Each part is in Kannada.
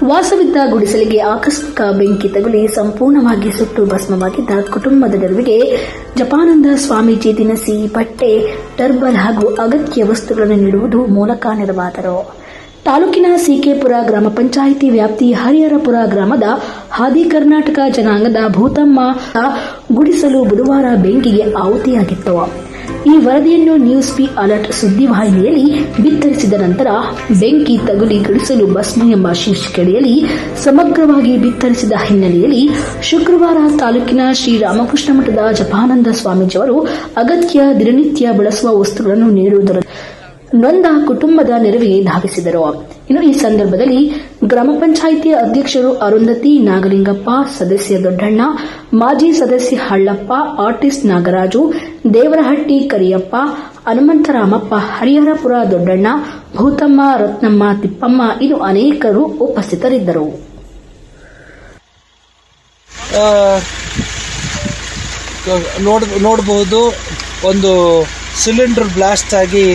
ವಾಸವಿದ್ದ ಗುಡಿಸಲಿಗೆ ಆಕಸ್ಮಿಕ ಬೆಂಕಿ ತಗುಲಿ ಸಂಪೂರ್ಣವಾಗಿ ಸುಟ್ಟು ಭಸ್ಮವಾಗಿದ್ದ ಕುಟುಂಬದ ನೆರವಿಗೆ ಜಪಾನಂದ ಸ್ವಾಮೀಜಿ ದಿನಸಿ, ಬಟ್ಟೆ, ಟರ್ಬಲ್ ಹಾಗೂ ಅಗತ್ಯ ವಸ್ತುಗಳನ್ನು ನೀಡುವುದು ಮೂಲಕ ನೆರವಾದರು. ತಾಲೂಕಿನ ಸಿಕೆಪುರ ಗ್ರಾಮ ಪಂಚಾಯಿತಿ ವ್ಯಾಪ್ತಿ ಹರಿಹರಪುರ ಗ್ರಾಮದ ಹಾದಿ ಕರ್ನಾಟಕ ಜನಾಂಗದ ಭೂತಮ್ಮ ಗುಡಿಸಲು ಬುಧವಾರ ಬೆಂಕಿಗೆ ಆಹುತಿಯಾಗಿತ್ತು. ಈ ವರದಿಯನ್ನು ನ್ಯೂಸ್ ಬಿ ಅಲರ್ಟ್ ಸುದ್ದಿವಾಹಿನಿಯಲ್ಲಿ ಬಿತ್ತರಿಸಿದ ನಂತರ ಬೆಂಕಿ ತಗುಲಿ ಗುಡಿಸಲು ಭಸ್ಮ ಎಂಬ ಶೀರ್ಷಿಕೆಯಲ್ಲಿ ಸಮಗ್ರವಾಗಿ ಬಿತ್ತರಿಸಿದ ಹಿನ್ನೆಲೆಯಲ್ಲಿ ಶುಕ್ರವಾರ ತಾಲೂಕಿನ ಶ್ರೀರಾಮಕೃಷ್ಣ ಮಠದ ಜಪಾನಂದ ಸ್ವಾಮೀಜಿಯವರು ಅಗತ್ಯ ದಿನನಿತ್ಯ ಬಳಸುವ ವಸ್ತುಗಳನ್ನು ನೀಡುವುದರ ನೊಂದ ಕುಟುಂಬದ ನೆರವಿಗೆ ಧಾವಿಸಿದರು. ಇನ್ನು ಈ ಸಂದರ್ಭದಲ್ಲಿ ಗ್ರಾಮ ಪಂಚಾಯಿತಿ ಅಧ್ಯಕ್ಷರು ಅರುಂಧತಿ ನಾಗಲಿಂಗಪ್ಪ, ಸದಸ್ಯ ದೊಡ್ಡಣ್ಣ, ಮಾಜಿ ಸದಸ್ಯ ಹಳ್ಳಪ್ಪ, ಆರ್ಟಿಸ್ಟ್ ನಾಗರಾಜು, ದೇವರಹಟ್ಟಿ ಕರಿಯಪ್ಪ, ಹನುಮಂತರಾಮಪ್ಪ, ಹರಿಹರಪುರ ದೊಡ್ಡಣ್ಣ, ಭೂತಮ್ಮ, ರತ್ನಮ್ಮ, ತಿಪ್ಪಮ್ಮ ಇನ್ನು ಅನೇಕರು ಉಪಸ್ಥಿತರಿದ್ದರು. ನೋಡಬಹುದು, ಒಂದು ಸಿಲಿಂಡರ್ ಬ್ಲಾಸ್ಟ್ ಆಗಿ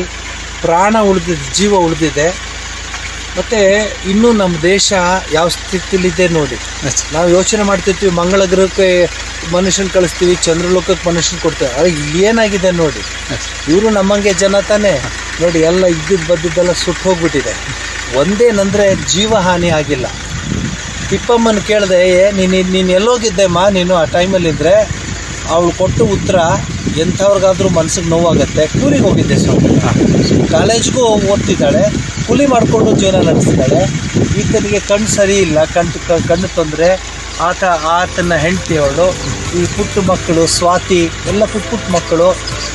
ಪ್ರಾಣ ಉಳಿದಿದೆ, ಜೀವ ಉಳಿದಿದೆ. ಮತ್ತು ಇನ್ನೂ ನಮ್ಮ ದೇಶ ಯಾವ ಸ್ಥಿತಿಲಿದೆ ನೋಡಿ. ನಾವು ಯೋಚನೆ ಮಾಡ್ತಿರ್ತೀವಿ, ಮಂಗಳ ಗ್ರಹಕ್ಕೆ ಮನುಷ್ಯನ ಕಳಿಸ್ತೀವಿ, ಚಂದ್ರಲೋಕಕ್ಕೆ ಮನುಷ್ಯನ ಕೊಡ್ತೇವೆ. ಆದರೆ ಇಲ್ಲಿ ಏನಾಗಿದೆ ನೋಡಿ, ಇವರು ನಮ್ಮಂಗೆ ಜನ ತಾನೇ ನೋಡಿ, ಎಲ್ಲ ಇದ್ದಿದ್ದು ಬದ್ದಿದ್ದೆಲ್ಲ ಸುಟ್ಟು ಹೋಗ್ಬಿಟ್ಟಿದೆ. ಒಂದೇನಂದರೆ ಜೀವ ಹಾನಿ ಆಗಿಲ್ಲ. ತಿಪ್ಪಮ್ಮನ ಕೇಳಿದೆ, ನೀನು ಎಲ್ಲೋಗಿದ್ದೆಮ್ಮ ನೀನು ಆ ಟೈಮಲ್ಲಿದ್ದರೆ? ಅವಳು ಕೊಟ್ಟ ಉತ್ತರ ಎಂಥವ್ರಿಗಾದ್ರೂ ಮನಸ್ಸಿಗೆ ನೋವಾಗುತ್ತೆ. ಕೂಲಿಗೆ ಹೋಗಿದ್ದೆ ಸ್ವಾಮಿ, ಕಾಲೇಜ್ಗೂ ಓದ್ತಿದ್ದಾಳೆ, ಕೂಲಿ ಮಾಡಿಕೊಂಡು ಜೀವನ ನಡೆಸ್ತಿದ್ದಾಳೆ. ಈತನಿಗೆ ಕಣ್ಣು ಸರಿ ಇಲ್ಲ, ಕಣ್ಣು ತೊಂದರೆ. ಆತನ ಹೆಂಡತಿ ಅವಳು, ಈ ಪುಟ್ಟ ಮಕ್ಕಳು ಸ್ವಾತಿ ಎಲ್ಲ ಪುಟ್ಟ ಮಕ್ಕಳು.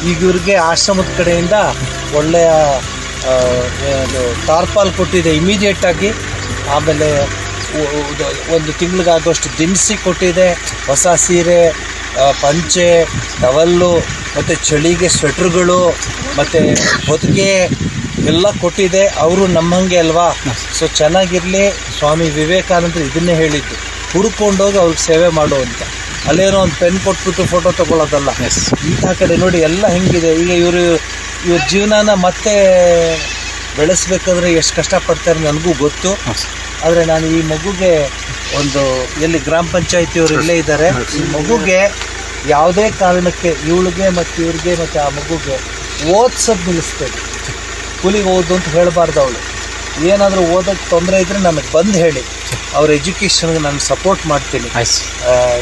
ಈಗ ಇವ್ರಿಗೆ ಆಶ್ರಮದ ಕಡೆಯಿಂದ ಒಳ್ಳೆಯ ಟಾರ್ಪಾಲ್ ಕೊಟ್ಟಿದೆ ಇಮಿಡಿಯೇಟಾಗಿ. ಆಮೇಲೆ ಒಂದು ತಿಂಗಳಿಗಾಗುವಷ್ಟು ದಿನಸಿ ಕೊಟ್ಟಿದೆ, ಹೊಸ ಸೀರೆ, ಪಂಚೆ, ಟವಲ್ಲು, ಮತ್ತು ಚಳಿಗೆ ಸ್ವೆಟ್ರುಗಳು, ಮತ್ತು ಹೊದಿಕೆ ಎಲ್ಲ ಕೊಟ್ಟಿದೆ. ಅವರು ನಮ್ಮಂಗೆ ಅಲ್ವಾ, ಸೊ ಚೆನ್ನಾಗಿರಲಿ. ಸ್ವಾಮಿ ವಿವೇಕಾನಂದರು ಇದನ್ನೇ ಹೇಳಿದ್ದು, ಹುಡ್ಕೊಂಡೋಗಿ ಅವ್ರಿಗೆ ಸೇವೆ ಮಾಡು ಅಂತ. ಅಲ್ಲೇನೋ ಒಂದು ಪೆನ್ ಕೊಟ್ಬಿಟ್ಟು ಫೋಟೋ ತೊಗೊಳ್ಳೋದಲ್ಲ. ಇಂಥ ಕಡೆ ನೋಡಿ ಎಲ್ಲ ಹೆಂಗಿದೆ. ಈಗ ಇವ್ರ ಜೀವನನ ಮತ್ತೆ ಬೆಳೆಸ್ಬೇಕಾದ್ರೆ ಎಷ್ಟು ಕಷ್ಟಪಡ್ತಾರೆ ನನಗೂ ಗೊತ್ತು. ಆದರೆ ನಾನು ಈ ಮಗುಗೆ ಒಂದು ಎಲ್ಲಿ ಗ್ರಾಮ ಪಂಚಾಯತಿಯವರು ಇಲ್ಲೇ ಇದ್ದಾರೆ, ಈ ಮಗುಗೆ ಯಾವುದೇ ಕಾರಣಕ್ಕೆ ಇವಳಿಗೆ ಮತ್ತು ಇವ್ರಿಗೆ ಮತ್ತು ಆ ಮಗುಗೆ ಓದ್ಸೋದು ನಿಲ್ಲಿಸ್ಬೇಕು. ಕೂಲಿಗೆ ಓದು ಅಂತ ಹೇಳಬಾರ್ದು. ಅವಳು ಏನಾದರೂ ಓದೋಕ್ಕೆ ತೊಂದರೆ ಇದ್ದರೆ ನನಗೆ ಬಂದು ಹೇಳಿ, ಅವ್ರ ಎಜುಕೇಷನ್ಗೆ ನಾನು ಸಪೋರ್ಟ್ ಮಾಡ್ತೀನಿ.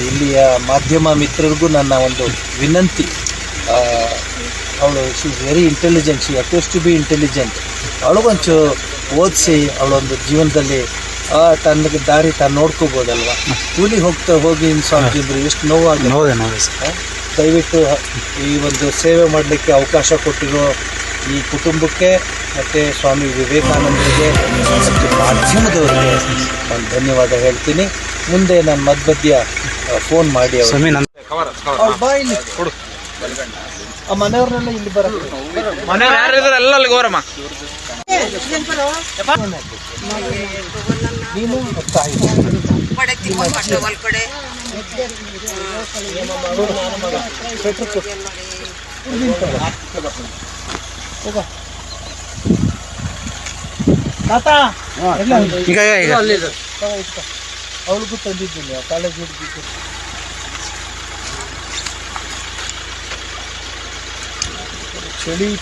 ಇಲ್ಲಿಯ ಮಾಧ್ಯಮ ಮಿತ್ರರಿಗೂ ನನ್ನ ಒಂದು ವಿನಂತಿ. ಅವಳು she is very intelligent, she appears to be intelligent. ಅವಳಿಗೊಂಚೂರು ಓದಿಸಿ ಅವಳೊಂದು ಜೀವನದಲ್ಲಿ ತನ್ನ ದಾರಿ ತಾನು ನೋಡ್ಕೋಬೋದಲ್ವ. ಕೂಲಿಗೆ ಹೋಗಿ ಸ್ವಾಮೀಜಿಂದ್ರು ಎಷ್ಟು ನೋವಾಗಿದೆ. ದಯವಿಟ್ಟು ಈ ಒಂದು ಸೇವೆ ಮಾಡಲಿಕ್ಕೆ ಅವಕಾಶ ಕೊಟ್ಟಿರೋ ಈ ಕುಟುಂಬಕ್ಕೆ ಮತ್ತು ಸ್ವಾಮಿ ವಿವೇಕಾನಂದರಿಗೆ ಮತ್ತು ಮಾಧ್ಯಮದವರಿಗೆ ಒಂದು ಧನ್ಯವಾದ ಹೇಳ್ತೀನಿ. ಮುಂದೆ ನಾನು ಮಧ್ಯ ಫೋನ್ ಮಾಡಿ ಅವ್ರು ಬಾಯಿಲಿ ಕೊಡು. ಆ ಮನೆಯವ್ರನ್ನೆಲ್ಲ ಇಲ್ಲಿ ಬರಲ್ಲ, ಮನೆಯವ್ರು ಯಾರು ಇದ್ದಾರೆ ಎಲ್ಲ ಅಲ್ಲಿ ಗೋರಮ್ಮ. ನೀನು ಅವಳಿಗೂ ತಂದಿದ್ದೀನಿ ಕಾಲೇಜ್ ಹುಡುಗಿ.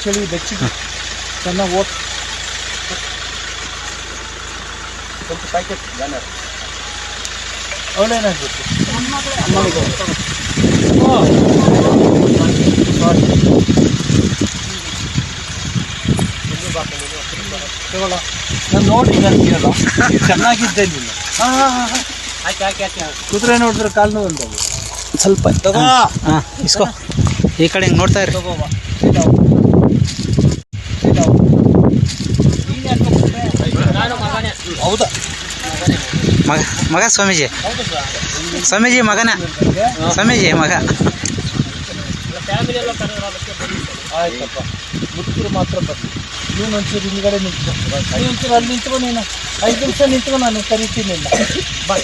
ಚಳಿ ಬೆಚ್ಚಗೆ ಚೆನ್ನಾಗಿ ಓದ್ ಸ್ವಲ್ಪ ಪ್ಯಾಕೆಟ್ ಬ್ಯಾನರ್. ಅವಳೇನಾಗಬೇಕು ನಾನು ನೋಡಿ ನನಗೇನಲ್ಲ ಚೆನ್ನಾಗಿದ್ದೆ ನೀನು. ಕುದುರೆ ನೋಡಿದ್ರೆ ಕಾಲು ನೋವು ಬಂದವು ಸ್ವಲ್ಪ. ತಗೋ ಇಸ್ಕೋ, ಈ ಕಡೆ ಹಿಂಗೆ ನೋಡ್ತಾ ಇರಿ. ತಗೋಬಾ. ಹೌದಾ ಮಗ ಸ್ವಾಮೀಜಿ ಮಗನ ಸ್ವಾಮೀಜಿ ಮಗ. ಆಯ್ತಪ್ಪ, ಮುದುಕರು ಮಾತ್ರ ಬರ್ತೀವಿ. ನೀನು ಒಂಚೂರು ಹಿಂದ್ಗಡೆ ನಿಂತ್ಕೊ, ಒಂಚೂರು ಅಲ್ಲಿ ನಿಂತ್ಕೊ. ನೀನು 5 ನಿಮಿಷ ನಿಂತ್ಕೊ, ನಾನು ಕರಿತೀನಿ. ಬಾ.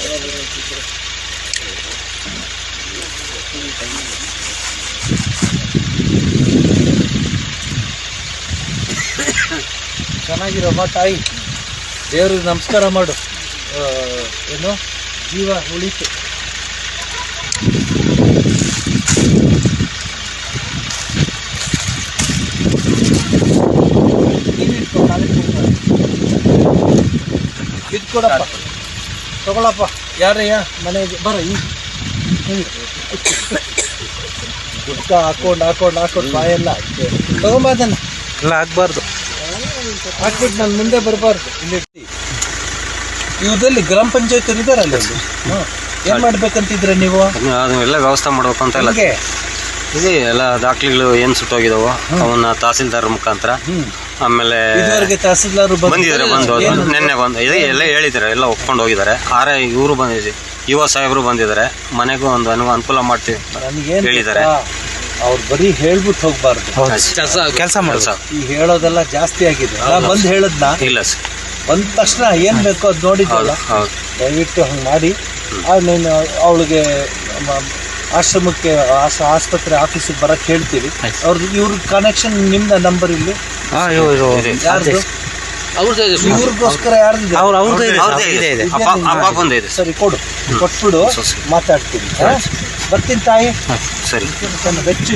ಚೆನ್ನಾಗಿರಮ್ಮ ತಾಯಿ, ದೇವ್ರಿಗೆ ನಮಸ್ಕಾರ ಮಾಡು. ಏನು ಜೀವ ಉಳಿತು. ಇದು ಕೊಡಪ್ಪ, ತಗೊಳಪ್ಪ. ಯಾರಯ್ಯ ಮನೆಗೆ ಬರ. ಈ ಗುಡ್ಕ ಹಾಕೊಂಡು ಬಾಯೆಲ್ಲ ತಗೊಂಬ. ಅದನ್ನು ಎಲ್ಲ ಆಗ್ಬಾರ್ದು. ಹಾಕ್ಬಿಟ್ಟು ನಾನು ಮುಂದೆ ಬರಬಾರ್ದು. ಇಲ್ಲಿ ಇವ್ರಲ್ಲಿ ಗ್ರಾಮ ಪಂಚಾಯತ್ ಇದಾರಲ್ಲ ಅಲ್ಲಿ. ಏನ್ ಮಾಡ್ಬೇಕಂತಿದ್ರೆ ನೀವು ಎಲ್ಲ ವ್ಯವಸ್ಥೆ ಮಾಡ್ಬೇಕು ಅಂತ ಎಲ್ಲ ಇದೆ. ಎಲ್ಲ ದಾಖಲೆಗಳು ಏನ್ ಸುಟ್ಟೋಗಿದಾವೋ ಅವನ್ನ ತಹಸೀಲ್ದಾರ್ ಮುಖಾಂತರ, ಆಮೇಲೆ ಇದುವರೆಗೆ ತಹಸೀಲ್ದಾರ್ ಬಂದಿದ್ದಾರೆ, ನಿನ್ನೆ ಬಂದು ಎಲ್ಲ ಹೇಳಿದ್ದಾರೆ, ಎಲ್ಲ ಒಪ್ಕೊಂಡು ಹೋಗಿದ್ದಾರೆ. ಇವರು ಬಂದಿದೆ, ಯುವ ಸಾಹೇಬರು ಬಂದಿದ್ದಾರೆ, ಮನೆಗೂ ಒಂದು ಅನುಕೂಲ ಮಾಡ್ತೀವಿ ಹೇಳಿದ್ದಾರೆ. ಅವ್ರು ಬರೀ ಹೇಳ್ಬಿಟ್ಟು ಹೋಗ್ಬಾರ್ದು, ಕೆಲಸ ಮಾಡೋದು. ಈ ಹೇಳೋದೆಲ್ಲ ಜಾಸ್ತಿ ಆಗಿದೆ. ನಾ ಬಂದು ಹೇಳದ್ನ ಇಲ್ಲ ಸರ್, ಬಂದ ತಕ್ಷಣ ಏನ್ ಬೇಕೋ ಅದು ನೋಡಿದ್ದಲ್ಲ, ದಯವಿಟ್ಟು ಹಂಗೆ ಮಾಡಿ. ನೀನು ಅವಳಿಗೆ ಆಶ್ರಮಕ್ಕೆ ಆಸ್ಪತ್ರೆ ಆಫೀಸಿಗೆ ಬರಕ್ಕೆ ಹೇಳ್ತೀವಿ. ಇವ್ರ ಕನೆಕ್ಷನ್ ನಿಮ್ದ ನಂಬರ್ ಇಲ್ಲಿ ಯಾರ್ದು? ಇವ್ರಿಗೋಸ್ಕರ ಯಾರ್ದು? ಸರಿ ಕೊಡು, ಕೊಟ್ಬಿಡು, ಮಾತಾಡ್ತೀನಿ. ಬರ್ತೀನಿ ತಾಯಿ. ಸರಿ. ಬೆಚ್ಚು